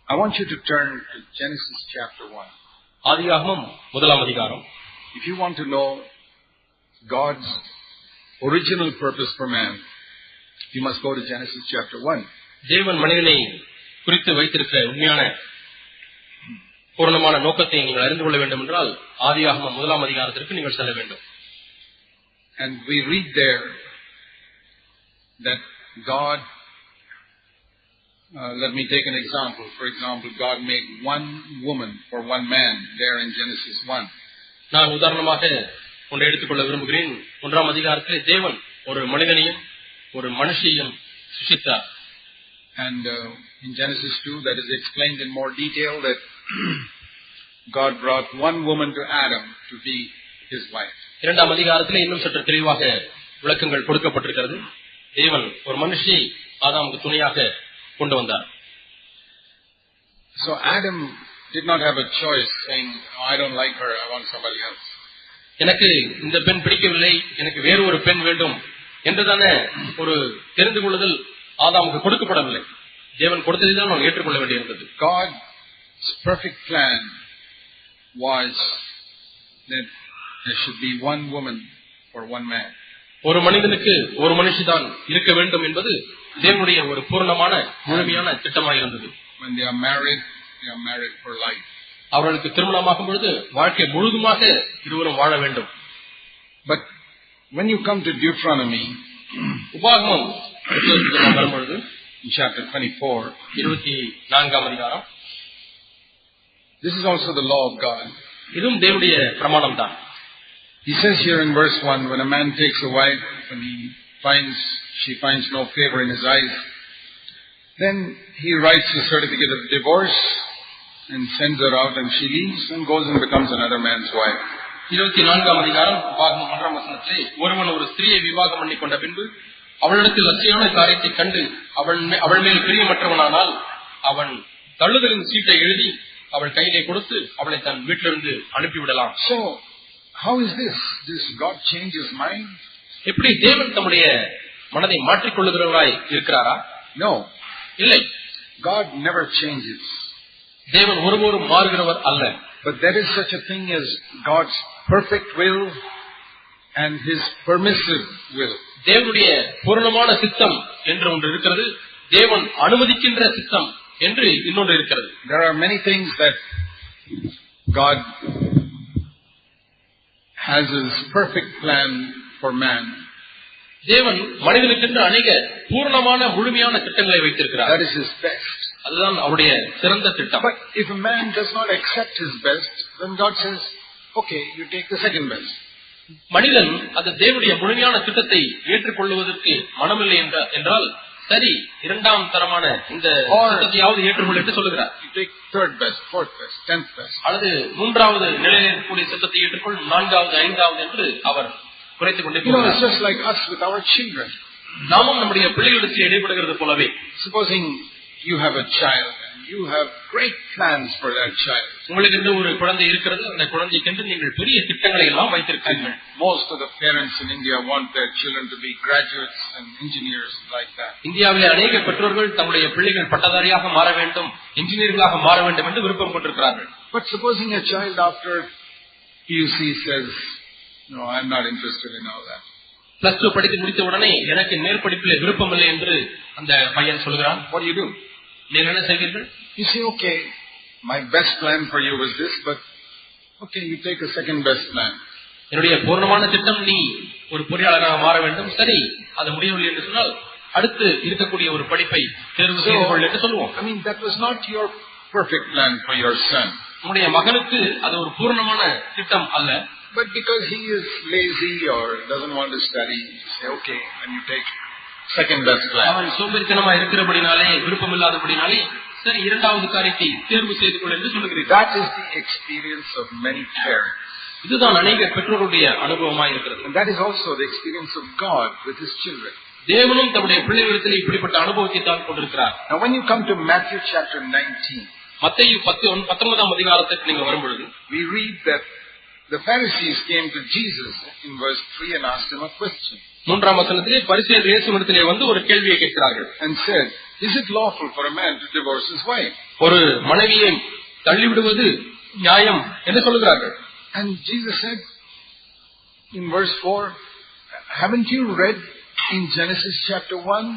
I want you to turn to Genesis chapter 1. ஆதியாகமம் முதலாம் அதிகாரம். If you want to know God's original purpose for man, you must go to Genesis chapter 1. தேவன் மனிதனை குறித்து வைத்திருக்கிற உண்மையான பூரணமான நோக்கத்தை நீங்கள் அறிந்து கொள்ள வேண்டும் என்றால் ஆதியாகமம் முதலாம் அதிகாரத்திற்கு நீங்கள் செல்ல வேண்டும். And we read there that God, let me take an example. For example, God made one woman for one man there in Genesis 1. நான் உதாரணமாக ஒன்றை எடுத்துக்கொள்ள விரும்புகிறேன். ஒன்றாம் அதிகாரத்திலே தேவன் ஒரு மனிதனையும் ஒரு மனுஷியையும் சிருஷ்டித்தார். And in Genesis 2 that is explained in more detail that God brought one woman to Adam to be his wife. இரண்டாம் அதிகாரத்திலே இன்னும் சற்று தெளிவாக விளக்கங்கள் கொடுக்கப்பட்டிருக்கிறது. தேவன் ஒரு மனுஷியை ஆதாமுக்கு துணையாக கொண்டு வந்தார். So Adam did not have a choice saying, oh, I don't like her, I want somebody else. எனக்கு இந்த பெண் பிடிக்கவில்லை, எனக்கு வேறு ஒரு பெண் வேண்டும் என்றுதானே ஒரு தெரிந்து கொள்ளுதல் ஆதாமுக்கு கொடுக்கப்படவில்லை. தேவன் கொடுத்ததை தான் அவன் ஏற்றுக்கொள்ள வேண்டியிருந்தது. God's perfect plan was that there should be one woman for one man. ஒரு மனிதனுக்கு ஒரு மனுஷிதான் இருக்க வேண்டும் என்பது தேவனுடைய ஒரு பூரணமான முழுமையான திட்டமாக இருந்தது. When they are married for life. அவர்களுக்கு திருமணமாகும் பொழுது வாழ்க்கை முழுதுமாக இருவரும் வாழ வேண்டும். But when you come to Deuteronomy, உபாகமம் வரும்பொழுது in chapter 24, 24ஆம் அதிகாரம், this is also the law of God. இதுவும் தேவனுடைய பிரமாணம் தான். He says here in verse 1, when a man takes a wife and she finds no favor in his eyes, then he writes a certificate of divorce and sends her out, and she leaves and goes and becomes another man's wife. 24ஆம் அதிகாரம் உபாகமம் 1ஆம் வசனத்திலே, ஒருவன் ஒரு ஸ்திரியை விவாகம் பண்ணி கொண்ட பின்பு அவளிடத்தில் லட்சியமான காரியத்தை கண்டு அவள் மேல் பிரியமற்றவனானால் அவன் தள்ளுதலின் சீட்டை எழுதி அவள் கையிலே கொடுத்து அவளை தன் வீட்டிலிருந்து அனுப்பிவிடலாம். So how is this? Does God change his mind? எப்படி தேவன் தம்முடைய மனதை மாற்றிக்கொள்ளுகிறவராய் இருக்கிறாரா? No. இல்லை. God never changes. தேவன் ஒருபோதும் மாறுகிறவர் அல்ல. But there is such a thing as God's perfect will and his permissive will. தேவனுடைய பூரணமான சித்தம் என்று ஒன்று இருக்கிறது, தேவன் அனுமதிக்கின்ற சித்தம் என்று இன்னொன்று இருக்கிறது. There are many things that God has his perfect plan for man. தேவன் மனிதனுக்கென்று அநேக பூரணமான முழுமையான திட்டங்களை வைத்திருக்கிறார். That is his best. அதுதான் அவருடைய சிறந்த திட்டம். But if a man does not accept his best, then God says, okay, you take the second best. மனிதன் அது தேவனுடைய முழுமையான திட்டத்தை ஏற்றுக்கொள்வதற்கு மனமில்லை என்றால் சரி, இரண்டாம் தரமான இந்த திட்டத்தையாவது ஏற்றுக்கொள்ள என்று சொல்லுகிறார். You take third best, fourth best, 10th best. அல்லது மூன்றாவது நிலையில் இருக்கக்கூடிய திட்டத்தை ஏற்றுக்கொள், நான்காவது, ஐந்தாவது என்று அவர் குறைத்துக் கொண்டே போகிறார். It's just like us with our children. நாமும் நம்முடைய பிள்ளைகளுக்கு இடைப்படுகிறது போலவே. Supposing you have a child and you have great plans for that child. உங்களுக்கு ஒரு குழந்தை இருக்கிறது, அந்த குழந்தைக்கு நீங்கள் பெரிய திட்டங்களை எல்லாம் வைத்திருக்கிறீர்கள். Most of the parents in India want their children to be graduates and engineers like that. இந்தியாவிலே அநேக பெற்றோர்கள் தங்களுடைய பிள்ளைகள் பட்டதாரியாக மாற வேண்டும், இன்ஜினியர்களாக மாற வேண்டும் என்று விருப்பம் கொண்டிருக்கிறார்கள். But supposing a child after PUC says, no, I am not interested in all that. +2 படித்து முடித்த உடனே எனக்கு மேற்படிப்பிலே விருப்பம் இல்லை என்று அந்த பையன் சொல்கிறான். What do you do? நீங்கள் என்ன செய்வீர்கள்? You say, okay, my best plan for you was this, but okay, you take a second best plan. என்னுடைய பூர்ணமான திட்டம் நீ ஒரு பொறியாளராக மாற வேண்டும், சரி அது முடியவில்லை என்று சொன்னால் அடுத்து இருக்கக்கூடிய ஒரு படிப்பை தேர்வு செய்து கொள் என்று சொல்லுவோம். I mean, that was not your perfect plan for your son. உங்களுடைய மகனுக்கு அது ஒரு பூர்ணமான திட்டம் அல்ல. But because he is lazy or doesn't want to study, you say, okay, and you take second best plan. அவன் சோம்பேறித்தனமா இருக்கிறபடினாலே, விருப்பம் இல்லாதபடினாலே, சரி இரண்டாவது காரியத்தை தேர்வு செய்து கொள் என்று சொல்லுகிறீர்கள். That is the experience of many parents. இதுதான் அநேக பெற்றோருடைய அனுபவமாக இருக்கிறது. And that is also the experience of God with his children. தேவனும் தம்முடைய பிள்ளைகளிடத்தில் இப்படிப்பட்ட அனுபவத்தை தான் கொண்டிருக்கிறார். Now when you come to Matthew chapter 19, மத்தேயு 19ஆம் அதிகாரத்துக்கு நீங்க வரும்பொழுது, we read that the Pharisees came to Jesus in verse 3 and asked him a question. 3ஆம் வசனத்திலே பரிசேயர் இயேசுவிடத்திலே வந்து ஒரு கேள்வியை கேட்கிறார்கள். And said, Is it lawful for a man to divorce his wife? ஒரு மனைவியை தள்ளிவிடுவது நியாயம் என்று சொல்கிறார்கள். And Jesus said in verse 4, haven't you read in Genesis chapter 1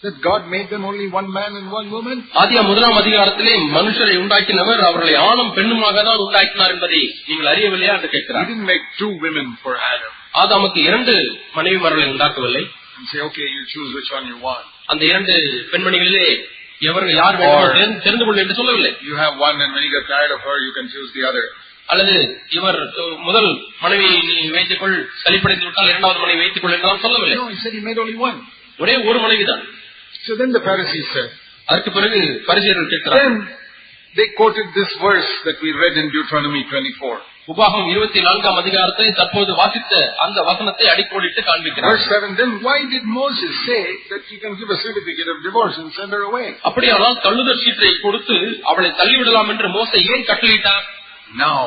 that God made them only one man and one woman? ஆதியாகமம் 1ஆம் அதிகாரத்திலே மனுஷரை உண்டாக்கினவர் அவர்களை ஆணும் பெண்ணுமாக தான் உண்டாக்கினார் என்பதை நீங்கள் அறியவில்லையா என்று கேட்கிறார். He didn't make two women for Adam. ஆதாமுக்கு 2 மனைவிமார்களை உண்டாக்கவில்லை. And say, okay, you choose which one you want. அந்த 2 பெண்மணிகளிலே எவர்கள் யார் வேண்டும் தெரிந்து கொள்ள என்று சொல்லவில்லை. You have one and when you get tired of her you can choose the other. அல்லது இவர் முதல் மனைவியை நீ வைத்துக் கொள், சலிப்படைந்து விட்டால் 2வது மனைவி வைத்துக் கொள் என்றால் சொல்லவில்லை. No, he said he made only one. ஒரே ஒரு மனைவிதான். So then the Pharisees said, அதற்கு பிறகு பரிசேயர்கள் கேட்கிறார்கள். Then they quoted this verse that we read in Deuteronomy 24. உபாகமம் 24ஆம் அதிகாரத்தை தற்போது வாசித்த அந்த வசனத்தை அடிக்கோடிட்டு காண்பிக்கிறார். Verse 7, then why did Moses say that you can give a certificate of divorce and send her away? அப்படியானால் தள்ளுதல் சீட்டை கொடுத்து அவளை தள்ளிவிடலாம் என்று மோசே ஏன் கட்டளையிட்டார்? Now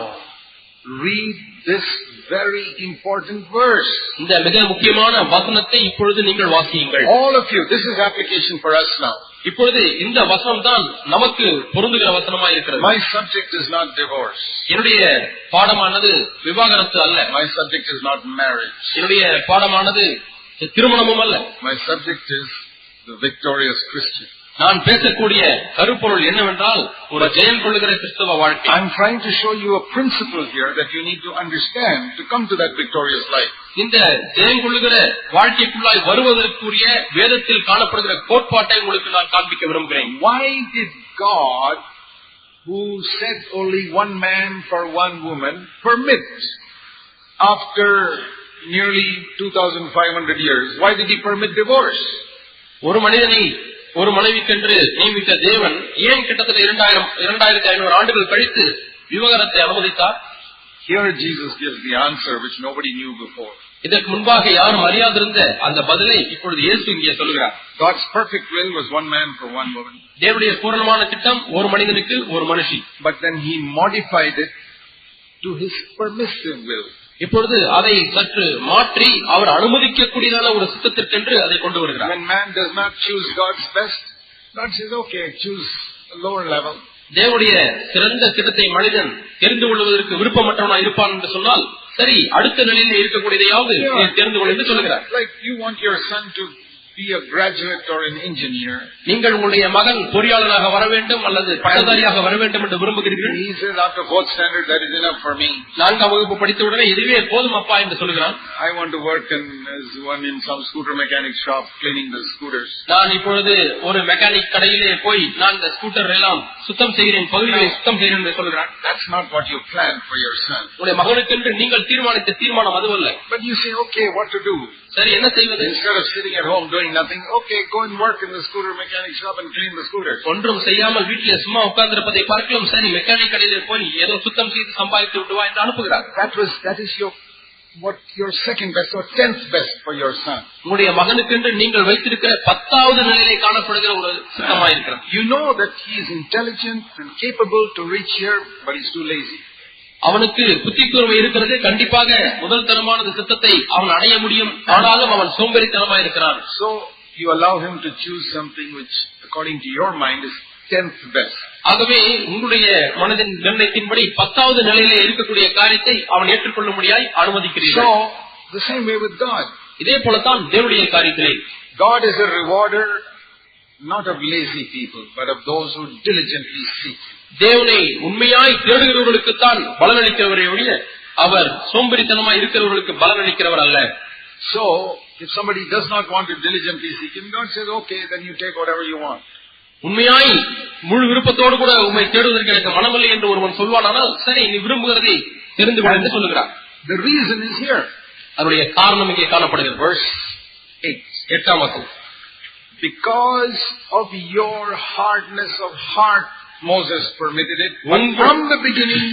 read this very important verse. இந்த மிக முக்கியமான வசனத்தை இப்பொழுது நீங்கள் வாசியுங்கள். All of you, this is application for us now. இப்பொழுது இந்த வசனம் தான் நமக்கு பொருந்துகிற வசனமாய் இருக்கிறது. My subject is not divorce. என்னுடைய பாடமானது விவாகரத்து அல்ல. My subject is not marriage. என்னுடைய பாடமானது திருமணமும் அல்ல. My subject is the victorious Christian. நான் பேசக்கூடிய கருப்பொருள் என்னவென்றால் ஒரு ஜெயம் கொள்ளுகிற கிறிஸ்தவ வாழ்க்கை. I'm trying to show you a principle here that you need to understand to come to that victorious life. இந்த ஜெயம் கொள்ளுகிற வாழ்க்கைக்குள்ளாய் வருவதற்குரிய வேதத்தில் காணப்படுகிற கோட்பாட்டை உங்களுக்கு நான் காண்பிக்க விரும்புகிறேன். Why did God, who said only one man for one woman, permit after nearly 2500 years, why did he permit divorce? ஒரு மனிதனை ஒரு மனைவிக்கென்று நியமித்த தேவன் ஏன் கிட்டத்தட்ட 2500 ஆண்டுகள் கழித்து விவாகரத்தை அனுமதித்தார்? Here Jesus gives the answer which nobody knew before. இதற்கு முன்பாக யாரும் அறியாதிருந்த அந்த பதிலை இப்பொழுது இயேசு இங்கே சொல்கிறார். God's perfect will was one man for one woman. தேவனுடைய பூரணமான திட்டம் ஒரு மனிதனுக்கு ஒரு மனுஷி. But then he modified it to his permissive will. இப்பொழுது அதை சற்று மாற்றி அவர் அனுமதிக்கக்கூடியதான ஒரு சித்தத்திற்கென்று அதை கொண்டு வருகிறார். When man does not choose God's best, God says, okay, choose a lower level. தேவனுடைய சிறந்த திட்டத்தை மனிதன் தெரிந்து கொள்வதற்கு விருப்பமற்றவனாக இருப்பான் என்று சொன்னால் சரி, அடுத்த நிலையில் இருக்கக்கூடியதையாவது தெரிந்து கொள்ள என்று சொல்கிறார். Like you want your son to be a graduate or an engineer. நீங்கள் உங்களுடைய மகன் பொறியாளராக வர வேண்டும் அல்லது பட்டதாரியாக வர வேண்டும் என்று விரும்புகிறீர்கள். He says after 4th standard that is enough for me. 4ஆம் வகுப்பு படித்தவுடனே இதுவே போதும் அப்பா என்று சொல்கிறான். I want to work as one in some scooter mechanic shop cleaning the scooters. நான் இப்பொழுது ஒரு மெக்கானிக் கடையிலே போய் நான் இந்த ஸ்கூட்டர் எல்லாம் சுத்தம் செய்கிறேன், பகுதிகளை சுத்தம் செய்கிறேன் என்று சொல்கிறான். That's not what you planned for your son. உங்களுடைய மகனுக்கென்று நீங்கள் தீர்மானித்த தீர்மானம் அதுவல்ல. But you say, okay, what to do? சரி, என்ன செய்வது? Instead of sitting at home doing nothing, okay, go and work in the scooter mechanic shop and clean the scooters. ஒன்றும் செய்யாமல் வீட்டிலே சும்மா உட்கார்ந்திருப்பதை பார்க்கலாம். சரி, மெக்கானிக் கடையிலே போய் ஏதோ சுத்தம் செய்து சம்பாதித்து விட்டு வா என்று அனுப்புகிறார். That is your second best or 10th best for your son. உங்களுடைய மகனுக்கென்று நீங்கள் வைத்திருக்கிற 10வது நிலையிலே காணப்படுகிற ஒரு சித்தமாயிருக்கிறது. You know that he is intelligent and capable to reach here, but he's too lazy. அவனுக்கு புத்தி கூர்மை இருக்கிறது, கண்டிப்பாக முதல் தரமான சித்தத்தை அவன் அடைய முடியும், ஆனாலும் அவன் சோம்பேறித்தனமாக இருக்கிறான். So you allow him to choose something which according to your mind is 10th best. ஆகவே உங்களுடைய மனதின் நிர்ணயத்தின்படி 10வது நிலையிலே இருக்கக்கூடிய காரியத்தை அவன் ஏற்றுக்கொள்ள முடியாய் அனுமதிக்கிறீர்கள். So the same way with God. இதே போலத்தான் தேவனுடைய காரியத்திலே God is a rewarder not of lazy people but of those who diligently seek. தேவனை உண்மையாய் தேடுகிறவர்களுக்குத்தான் பலனளிக்கிறவரை ஒழிய அவர் சோம்பேறித்தனமாய் இருக்கிறவர்களுக்கு பலனளிக்கிறவர் அல்ல. So if somebody does not want to diligently seek him, God says, okay, then you take whatever you want. உண்மையாய் முழு விருப்பத்தோடு கூட உண்மை தேடுவதற்கு எனக்கு மனமில்லை என்று ஒருவன் சொல்வானால் சரி, நீ விரும்புகிறதை தெரிந்து கொள் என்று சொல்லுகிறார். The reason is here. அதனுடைய காரணம் இங்கே காணப்படுகிறது. Verse 8ஆம் வசனம். Because of your hardness of heart Moses permitted it, but from the beginning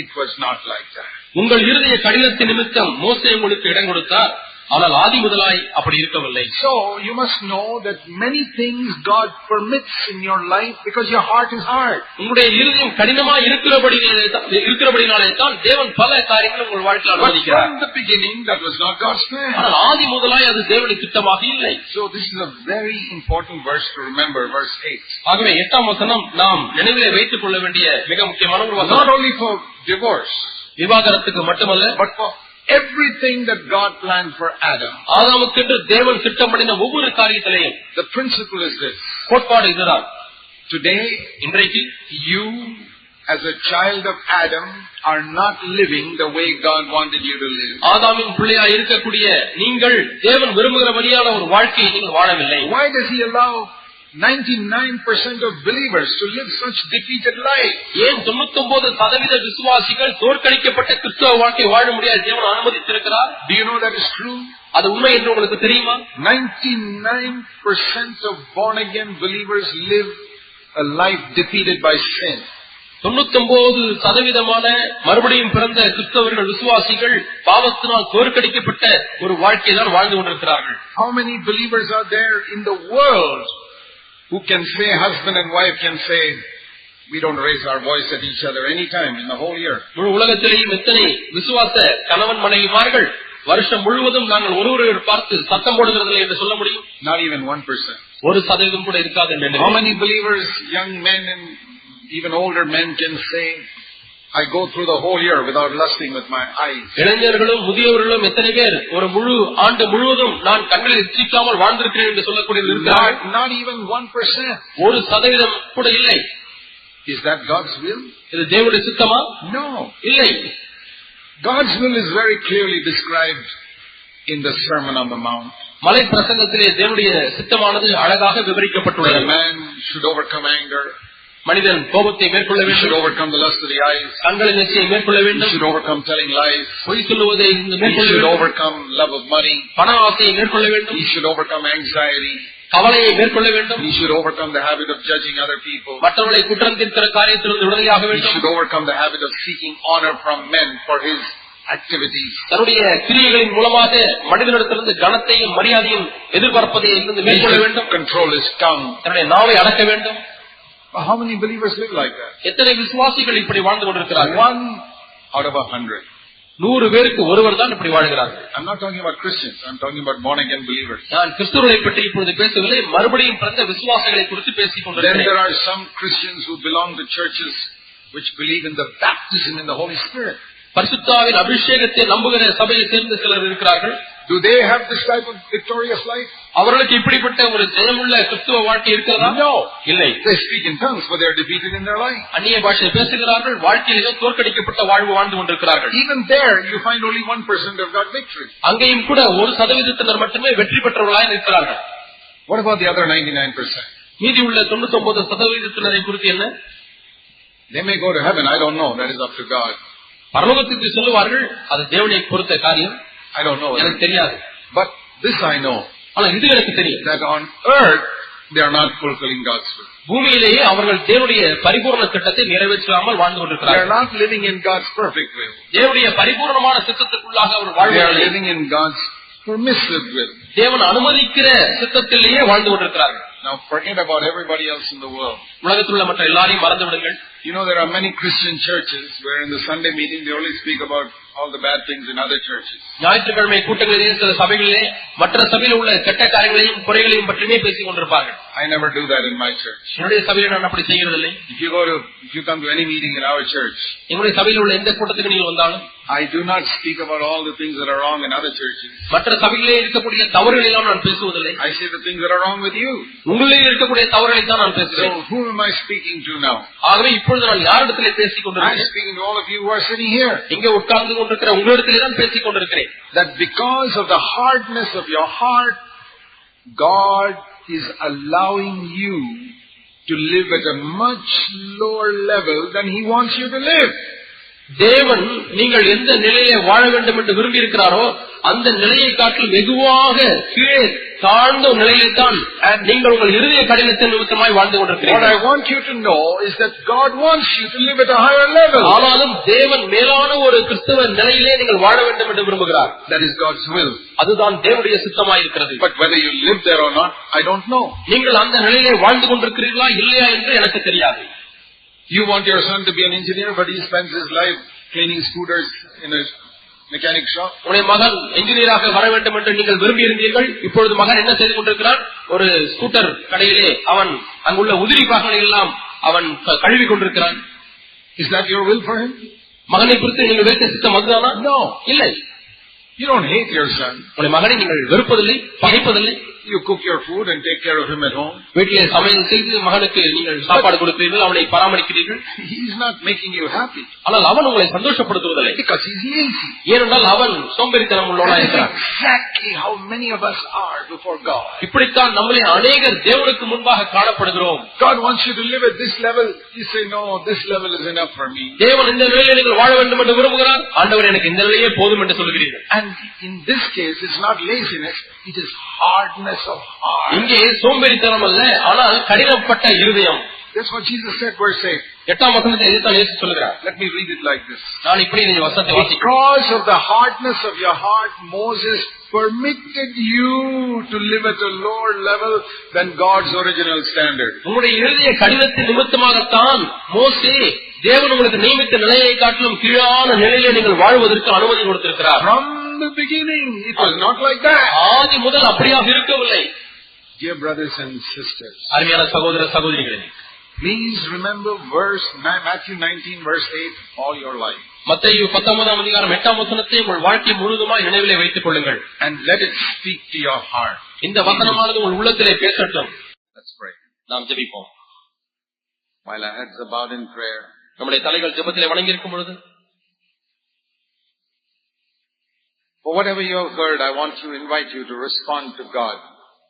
it was not like that. உங்கள் இருதய கடினத்தின் நிமித்தம் மோசே உங்களுக்கு இடம் கொடுத்தார், ஆனால் ஆதி முதலாய் அப்படி இருக்கவில்லை. So you must know that many things God permits in your life because your heart is hard. உங்களுடைய இருதயம் கடினமாக இருக்கிறபடினாலே தான் தேவன் பல காரியங்களை உங்கள் வாழ்க்கையில் அனுமதிக்கிறார். From the beginning that was not God's plan. ஆனால் ஆதி முதலாய் அது தேவனுடைய திட்டமாக இல்லை. So this is a very important verse to remember, verse 8. ஆகவே 8ஆம் வசனம் நாம் நினைவிலே வைத்துக் கொள்ள வேண்டிய மிக முக்கியமான ஒரு வசனம். Not only for divorce, விவாகரத்துக்கு மட்டுமல்ல, but for everything that God planned for Adam. ஆதாமுக்கென்று தேவன் திட்டம் பண்ணின ஒவ்வொரு காரியத்திலேயும் The principle is this. கோட்பாடு இதுதான். Today, இன்றைக்கு you as a child of Adam are not living the way God wanted you to live. ஆதாமின் பிள்ளையாய் இருக்கக்கூடிய நீங்கள் தேவன் விரும்புகிறபடியான ஒரு வாழ்க்கையை நீங்கள் வாழவில்லை. Why does he allow 99% of believers to live such defeated life? ஏன் 99% விசுவாசிகள் தோற்கடிக்கப்பட்ட கிறிஸ்தவ வாழ்க்கை வாழ முடியாது தேவன் அனுமதித்திருக்கிறார்? Do you know that is true? அது உண்மை என்று உங்களுக்கு தெரியுமா? 99% of born again believers live a life defeated by sin. 99% மறுபடியும் பிறந்த கிறிஸ்தவர்கள் விசுவாசிகள் பாவத்தினால் தோற்கடிக்கப்பட்ட ஒரு வாழ்க்கையை தான் வாழ்ந்து கொண்டிருக்கிறார்கள். How many believers are there in the world who can say, husband and wife can say, we don't raise our voice at each other any time in the whole year? முழு உலகத்திலேயும் எத்தனை விசுவாச கணவன் மனைவிமார்கள் வருஷம் முழுவதும் நாங்கள் ஒருவரை பார்த்து சத்தம் போடுகிறதில்லை என்று சொல்ல முடியும்? Not even 1%. 1% கூட இருக்காது என்று. How many believers, young men and even older men, can say, I go through the whole year without lusting with my eyes? இளைஞர்களும் முதியவர்களும் எத்தனை பேர் ஒரு முழு ஆண்டு முழுவதும் நான் கண்களை இச்சிக்காமல் வாழ்ந்திருக்கிறேன் என்று சொல்லக்கூடிய Not even 1%. 1% கூட இல்லை. Is that God's will? இது தேவனுடைய சித்தமா? No. இல்லை. God's will is very clearly described in the Sermon on the Mount. மலை பிரசங்கத்திலே தேவனுடைய சித்தமானது அழகாக விவரிக்கப்பட்டுள்ளது. A man should overcome anger. மனிதன் கோபத்தை மேற்கொள்ள வேண்டும். He should overcome the lust of the eyes. கண்களின் இச்சையை மேற்கொள்ள வேண்டும். He should overcome telling lies. பொய் சொல்லுவதை மேற்கொள்ள வேண்டும். He should overcome love of money. பண ஆசையை மேற்கொள்ள வேண்டும். He should overcome anxiety. கவலையை மேற்கொள்ள வேண்டும். He should overcome the habit of judging other people. மற்றவர்களை குற்றம் தீர்க்கிற காரியத்திலிருந்து விடுதலையாக வேண்டும். He should overcome the habit of seeking honor from men for his activities. தன்னுடைய கிரியைகளின் மூலமாக மனிதனிடத்திலிருந்து கனத்தையும் மரியாதையும் எதிர்பார்ப்பதை இருந்து மேற்கொள்ள வேண்டும். Control his tongue. தன்னுடைய நாவை அடக்க வேண்டும். How many believers live like that? எத்தனை விசுவாசிகள் இப்படி வாழ்ந்து கொண்டிருக்கிறார்கள்? 1 out of 100. 100 பேருக்கு ஒருவர் தான் இப்படி வாழ்கிறார்கள். I'm not talking about Christians. I'm talking about born again believers. நான் கிறிஸ்தவர்களை பற்றி இப்பொழுது பேசவில்லை, மறுபடியும் பிறந்த விசுவாசிகளை குறித்து பேசிக் கொண்டிருக்கிறேன். Then there are some Christians who belong to churches which believe in the baptism in the Holy Spirit. பரிசுத்தாவின் அபிஷேகத்தை நம்புகிற சபையை சேர்ந்த சிலர் இருக்கிறார்கள். Do they have this type of victorious life? அவர்களுக்கு இப்படிப்பட்ட ஒரு ஜெயமுள்ள கிறிஸ்துவ வாழ்க்கை இருக்கிறதா? No. இல்லை. They speak in tongues but they are defeated in their life. அந்நிய பாஷை பேசுகிறார்கள், வாழ்க்கையிலே தோற்கடிக்கப்பட்ட வாழ்வு வாழ்ந்து கொண்டிருக்கிறார்கள். Even there you find only 1% have got victory. அங்கேயும் கூட 1% மட்டுமே வெற்றி பெற்றவர்களாய் இருக்கிறார்கள். What about the other 99%? மீதி உள்ள 99% குறித்து என்ன? They may go to heaven, I don't know, that is up to God. பரலோகத்துக்கு செல்வார்கள், அது தேவனை பொறுத்த காரியம். I don't know. எனக்கு தெரியாது. But this I know. ஆனா இது எனக்கு தெரியும். That on earth they are not fulfilling God's will. பூமியிலேயே அவர்கள் தேவனுடைய பரிபூர்ண திட்டத்தை நிறைவேற்றாமல் வாழ்ந்து கொண்டிருக்கிறார்கள். They are not living in God's perfect will. தேவனுடைய பரிபூர்ணமான சித்தத்துக்குள்ளாக அவர் வாழ்வதில்லை. They are living in God's permissive will. தேவன் அனுமதிக்கிற சித்தத்திலேயே வாழ்ந்து கொண்டிருக்கிறார்கள். Now forget about everybody else in the world. உலகத்தில் உள்ள மற்ற எல்லாரையும் மறந்து விடுங்கள். You know there are many Christian churches where in the Sunday meeting they only speak about all the bad things in other churches. ஞாயிற்றுக்கிழமை கூட்டங்களிலே சில சபைகளிலே மற்ற சபையில் உள்ள கெட்ட காரியங்களையும் குறைகளையும் பற்றியே பேசிக் கொண்டிருப்பார்கள். I never do that in my church. என்னுடைய சபையில் நான் அப்படி செய்கிறதில்லை. If you come to any meeting in our church, எங்களுடைய சபையில் உள்ள எந்த கூட்டத்துக்கு நீங்கள் வந்தாலும் I do not speak about all the things that are wrong in other churches. மற்ற சபைகளிலே இருக்கக்கூடிய தவறுகளை எல்லாம் நான் பேசுவதில்லை. I say the things that are wrong with you. உங்களிலே இருக்கக்கூடிய தவறுகளை தான் நான் பேசுகிறேன். So who am I speaking to now? ஆகவே இப்பொழுது நான் யாரிடத்திலே பேசிக் கொண்டிருக்கிறேன்? I'm speaking to all of you who are sitting here. இங்கே உட்கார்ந்து கொண்டிருக்கிற உங்களிடத்திலே தான் பேசிக் கொண்டிருக்கிறேன். That because of the hardness of your heart, God is allowing you to live at a much lower level than He wants you to live. தேவன் நீங்கள் எந்த நிலையிலே வாழ வேண்டும் என்று விரும்பி இருக்கிறாரோ அந்த நிலையை காட்டிலும் வெகுவாக கீழே தாழ்ந்த நிலையிலே தான் நீங்கள் உங்கள் இருதய கடினத்தின் நிமித்தமாய் வாழ்ந்து கொண்டிருக்கிறீர்கள். What I want you to know is that God wants you to live at a higher level. ஆனாலும் தேவன் மேலான ஒரு கிறிஸ்தவ நிலையிலே நீங்கள் வாழ வேண்டும் என்று விரும்புகிறார். That is God's will. அதுதான் தேவனுடைய சித்தமாய் இருக்கிறது. But whether you live there or not, I don't know. நீங்கள் அந்த நிலையிலே வாழ்ந்து கொண்டிருக்கிறீர்களா இல்லையா என்று எனக்கு தெரியாது. You want your son to be an engineer, but he spends his life cleaning scooters in a mechanic shop. உடைய மகன் என்ஜினியராக வர வேண்டும் என்று நீங்கள் விரும்பி இருந்தீர்கள். இப்பொழுது மகன் என்ன செய்து கொண்டிருக்கிறான்? ஒரு ஸ்கூட்டர் கடையிலே அவன் அங்குள்ள உதிரி பாகங்களை எல்லாம் அவன் கழுவி கொண்டிருக்கிறான். Is that your will for him? மகனை குறித்து நீங்கள் வைத்த சித்தம் அதுதானா? No. இல்லை. You don't hate your son. உடைய மகனை நீங்கள் வெறுப்பதில்லை, பகைப்பதில்லை. You cook your food and take care of him at home. வீட்டிலே சமையல் செய்து மகனுக்கு நீங்கள் சாப்பாடு கொடுக்கிறீர்கள், அவனை பராமரிக்கிறீர்கள். He is not making you happy. ஆனால் அவன் உங்களை சந்தோஷப்படுத்துவதில்லை. Because he is lazy. ஏனென்றால் அவன் சோம்பேறித்தனம் உள்ளவனாக இருக்கிறான். Exactly how many of us are before God. இப்படித்தான் நம்மளே அநேகர் தேவனுக்கு முன்பாக காணப்படுகிறோம். God wants you to live at this level. You say, no, this level is enough for me. தேவன் இந்த நிலையில் நீங்கள் வாழ வேண்டும் என்று விரும்புகிறார். ஆண்டவர் எனக்கு இந்த நிலையே போதும் என்று சொல்கிறீர்கள். And in this case, it's not laziness. It is hardness of heart. இங்கே சோம்பேறித்தனம் அல்ல, ஆனால் கடினப்பட்ட இருதயம். That's what Jesus said, verse 8. 8ஆம் வசனத்தை இதைத்தான் இயேசு சொல்கிறார். Let me read it like this. நான் இப்படி இந்த வசனத்தை வாசிக்கிறேன். Because of the hardness of your heart, Moses permitted you to live at a lower level than God's original standard. உங்களுடைய இருதய கடினத்தின் நிமித்தமாகத்தான் மோசே தேவன் உங்களுக்கு நியமித்த நிலையை காட்டிலும் கீழான நிலையிலே நீங்கள் வாழ்வதற்கு அனுமதி கொடுத்திருக்கிறார். From the beginning, it was not like that. ஆதி முதல் அப்படியாக இருக்கவில்லை. Dear brothers and sisters, அருமையான சகோதர சகோதரிகளே, please remember Matthew 19 verse 8 all your life. மத்தேயு 19ஆம் அதிகாரம் 8ஆம் வசனத்தை உங்கள் வாழ்க்கை முழுவதுமாய் நினைவிலே வைத்துக் கொள்ளுங்கள். And let it speak to your heart. இந்த வசனமானது உங்கள் உள்ளத்திலே பேசட்டும். Let's pray. நாம் ஜெபிப்போம். While our heads are bowed in prayer, நம்முடைய தலைகள் ஜெபத்திலே வணங்கி இருக்கும் பொழுது, for whatever you have heard, I want to invite you to respond to God.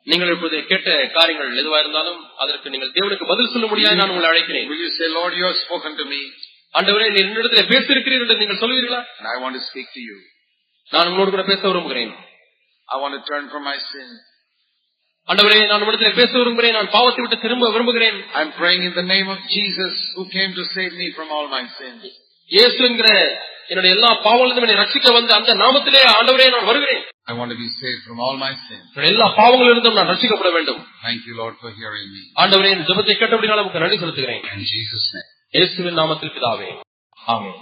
நீங்கள் இப்போது கேட்ட காரியங்கள் எதுவாக இருந்தாலும் அதற்கு நீங்கள் தேவனுக்கு பதில் சொல்ல முடியாது. நான் உங்களை அழைக்கிறேன். Will you say, Lord, you have spoken to me? ஆண்டவரே, நீர் என்னிடத்திலே பேசியிருக்கிறீர்கள் என்று நீங்கள் சொல்வீர்களா? And I want to speak to you. நான் உங்களோடு கூட பேச விரும்புகிறேன். I want to turn from my sin. ஆண்டவரே, நான் உங்களிடத்திலே பேச விரும்புகிறேன். நான் பாவத்தை விட்டு திரும்ப விரும்புகிறேன். I am praying in the name of Jesus who came to save me from all my sins. இயேசு என்கிற என்னுடைய எல்லா பாவங்களிலும் என்னை ரட்சிக்க வந்த அந்த நாமத்திலே ஆண்டவரே நான் வருகிறேன். I want to be saved from all my sins. எல்லா பாவங்களிலிருந்தும் நான் ரட்சிக்கப்பட வேண்டும். Thank you, Lord, for hearing me. ஆண்டவரே, என் ஜெபத்தை கேட்டபடியால் உமக்கு நன்றி செலுத்துகிறேன். In Jesus' name. இயேசுவின் நாமத்தில் பிதாவே, ஆமென்.